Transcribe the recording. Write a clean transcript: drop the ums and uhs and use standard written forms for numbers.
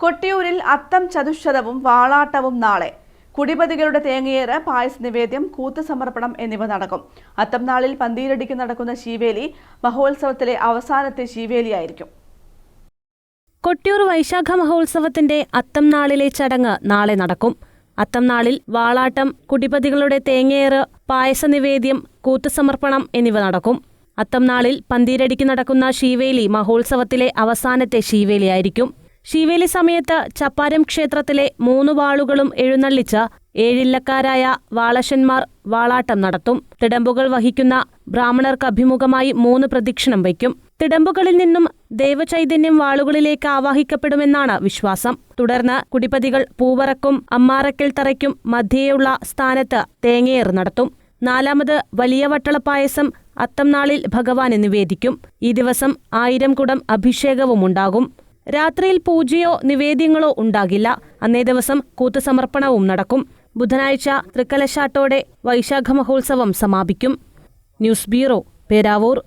കൊട്ടിയൂരിൽ അത്തം ചതുശ്ശതവും വാളാട്ടവും നാളെ. കുടിപതികളുടെ തേങ്ങയേറ്, പായസ നിവേദ്യം, കൂത്തുസമർപ്പണം എന്നിവ നടക്കും. അത്തം നാളിൽ പന്തീരടിക്ക് നടക്കുന്ന ശീവേലി മഹോത്സവത്തിലെ അവസാനത്തെ ശീവേലിയായിരിക്കും. കൊട്ടിയൂർ വൈശാഖ മഹോത്സവത്തിന്റെ അത്തം നാളിലെ ചടങ്ങ് നാളെ നടക്കും. അത്തം നാളിൽ വാളാട്ടം, കുടിപതികളുടെ തേങ്ങയേറ്, പായസ നിവേദ്യം, കൂത്തുസമർപ്പണം എന്നിവ നടക്കും. അത്തം നാളിൽ പന്തീരടിക്ക് നടക്കുന്ന ശീവേലി മഹോത്സവത്തിലെ അവസാനത്തെ ശീവേലിയായിരിക്കും. ശീവേലി സമയത്ത് ചപ്പാരം ക്ഷേത്രത്തിലെ 3 വാളുകളും എഴുന്നള്ളിച്ച് ഏഴില്ലക്കാരായ വാളശന്മാർ വാളാട്ടം നടത്തും. തിടമ്പുകൾ വഹിക്കുന്ന ബ്രാഹ്മണർക്ക് അഭിമുഖമായി 3 പ്രദക്ഷിണം വയ്ക്കും. തിടമ്പുകളിൽ നിന്നും ദൈവചൈതന്യം വാളുകളിലേക്ക് ആവാഹിക്കപ്പെടുമെന്നാണ് വിശ്വാസം. തുടർന്ന് കുടിപതികൾ പൂവറക്കും അമ്മാറക്കൽ തറയ്ക്കും മധ്യേയുള്ള സ്ഥാനത്ത് തേങ്ങയേറ് നടത്തും. 4ാമത് വലിയ വട്ടളപ്പായസം അത്തം നാളിൽ ഭഗവാന് നിവേദിക്കും. ഈ ദിവസം 1000 കുടം അഭിഷേകവും ഉണ്ടാകും. രാത്രിയിൽ പൂജയോ നിവേദ്യങ്ങളോ ഉണ്ടാകില്ല. അന്നേ ദിവസം കൂത്തുസമർപ്പണവും നടക്കും. ബുധനാഴ്ച തൃക്കലശാട്ടോടെ വൈശാഖ മഹോത്സവം സമാപിക്കും. News bureau, Peravoor.